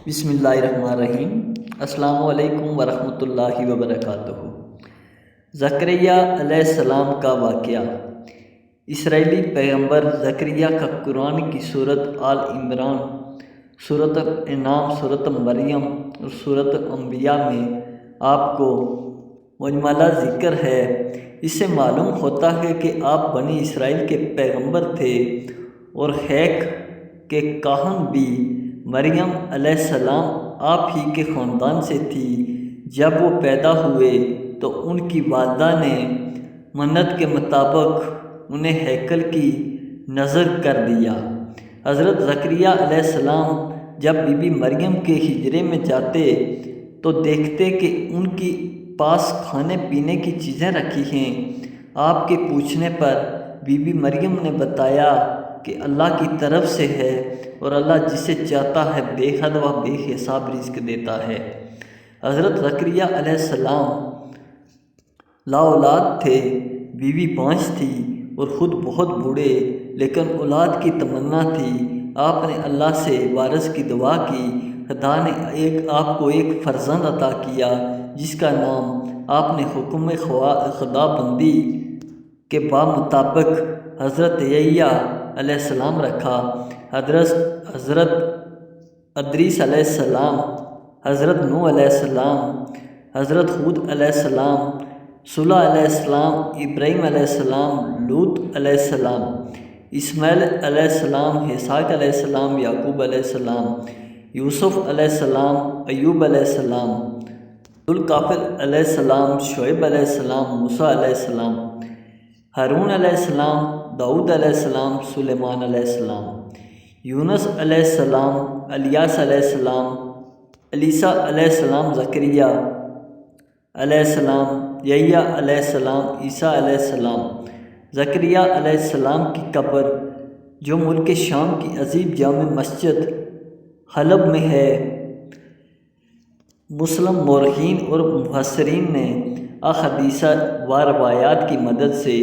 بسم اللہ الرحمن الرحیم۔ السلام علیکم ورحمۃ اللہ وبرکاتہ۔ زکریا علیہ السلام کا واقعہ۔ اسرائیلی پیغمبر زکریا کا قرآن کی سورت آل عمران، سورت الانعام، سورت مریم اور سورت انبیاء میں آپ کو مجملہ ذکر ہے۔ اس سے معلوم ہوتا ہے کہ آپ بنی اسرائیل کے پیغمبر تھے اور ہیک کے کاہن بھی۔ مریم علیہ السلام آپ ہی کے خاندان سے تھی۔ جب وہ پیدا ہوئے تو ان کی والدہ نے منت کے مطابق انہیں ہیکل کی نذر کر دیا۔ حضرت زکریا علیہ السلام جب بی بی مریم کے حجرے میں جاتے تو دیکھتے کہ ان کے پاس کھانے پینے کی چیزیں رکھی ہیں۔ آپ کے پوچھنے پر بی بی مریم نے بتایا کہ اللہ کی طرف سے ہے اور اللہ جسے چاہتا ہے بے حد و بے حساب رزق دیتا ہے۔ حضرت زکریا علیہ السلام لا اولاد تھے، بیوی 5 تھی اور خود بہت بوڑھے، لیکن اولاد کی تمنا تھی۔ آپ نے اللہ سے وارث کی دعا کی۔ خدا نے آپ کو ایک فرزند عطا کیا جس کا نام آپ نے حکم خدا بندی کے بامطابق حضرت یحییٰ علیہ السلام رکھا۔ حضرت ادریس علیہ السلام، حضرت نوح علیہ السلام، حضرت ہود علیہ السلام، صالح علیہ السلام، ابراہیم علیہ السلام، لوط علیہ السلام، اسماعیل علیہ السلام، اسحاق علیہ السلام، یعقوب علیہ السلام، یوسف علیہ السلام، ایوب علیہ السلام، ذوالکفل علیہ السلام، شعیب علیہ السلام، موسیٰ علیہ السلام، ہارون علیہ السلام، داؤد علیہ السلام، سلیمان علیہ السلام، یونس علیہ السلام، الیاس علیہ السلام، عیسیٰ علیہ السلام، زکریا علیہ السلام، یحییٰ علیہ السلام، عیسیٰ علیہ السلام۔ زکریا علیہ السلام کی قبر جو ملک شام کی عظیم جامع مسجد حلب میں ہے، مسلم مورخین اور مفسرین نے احادیث و روایات کی مدد سے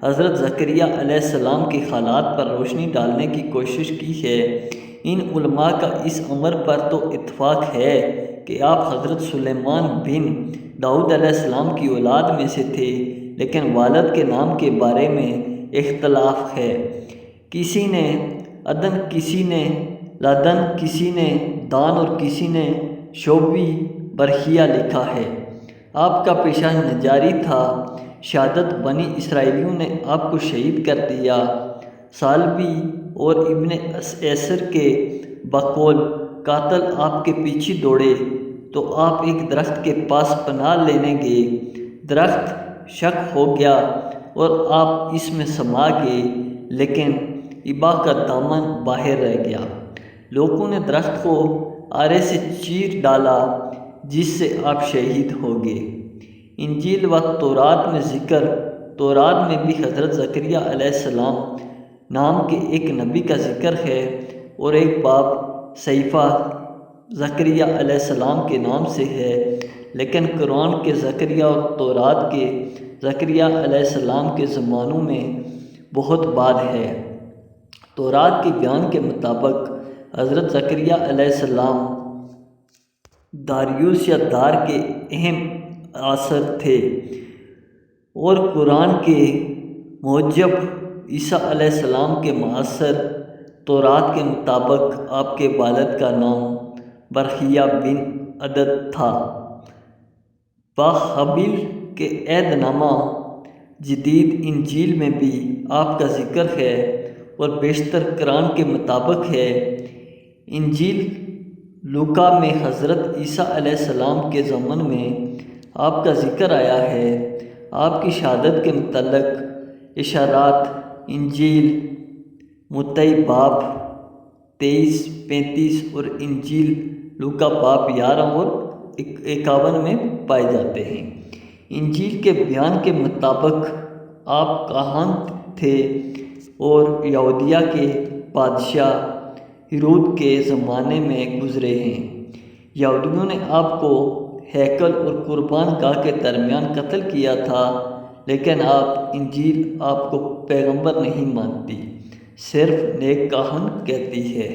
حضرت زکریا علیہ السلام کے حالات پر روشنی ڈالنے کی کوشش کی ہے۔ ان علماء کا اس امر پر تو اتفاق ہے کہ آپ حضرت سلیمان بن داؤد علیہ السلام کی اولاد میں سے تھے، لیکن والد کے نام کے بارے میں اختلاف ہے۔ کسی نے عدن، کسی نے لدن، کسی نے دان اور کسی نے شعبی برخیہ لکھا ہے۔ آپ کا پیشہ نجاری تھا۔ شہادت بنی اسرائیلیوں نے آپ کو شہید کر دیا۔ سالبی اور ابن ایسر کے بقول قاتل آپ کے پیچھے دوڑے تو آپ ایک درخت کے پاس پناہ لینے گئے۔ درخت شق ہو گیا اور آپ اس میں سما گئے، لیکن ابا کا دامن باہر رہ گیا۔ لوگوں نے درخت کو آرے سے چیر ڈالا جس سے آپ شہید ہو گئے۔ انجیل و تورات میں ذکر، تورات میں بھی حضرت زکریا علیہ السلام نام کے ایک نبی کا ذکر ہے اور ایک باب صحیفہ زکریا علیہ السلام کے نام سے ہے، لیکن قرآن کے زکریا اور تورات کے زکریا علیہ السلام کے زمانوں میں بہت بعد ہے۔ تورات کے بیان کے مطابق حضرت زکریا علیہ السلام داریوس یا دار کے اہم عاصر تھے اور قرآن کے موجب عیسیٰ علیہ السلام کے معاصر۔ تورات کے مطابق آپ کے والد کا نام برخیہ بن عدد تھا۔ باحبیل کے عہد نامہ جدید انجیل میں بھی آپ کا ذکر ہے اور بیشتر قرآن کے مطابق ہے۔ انجیل لوقا میں حضرت عیسیٰ علیہ السلام کے زمن میں آپ کا ذکر آیا ہے۔ آپ کی شہادت کے متعلق اشارات انجیل متی باب 23-35 اور انجیل لوقا باب 11 اور 51 میں پائے جاتے ہیں۔ انجیل کے بیان کے مطابق آپ کاہن تھے اور یہودیہ کے بادشاہ ہیرود کے زمانے میں گزرے ہیں۔ یہودیوں نے آپ کو ہیکل اور قربان گاہ کے درمیان قتل کیا تھا، لیکن انجیل آپ کو پیغمبر نہیں مانتی، صرف نیک کاہن کہتی ہے۔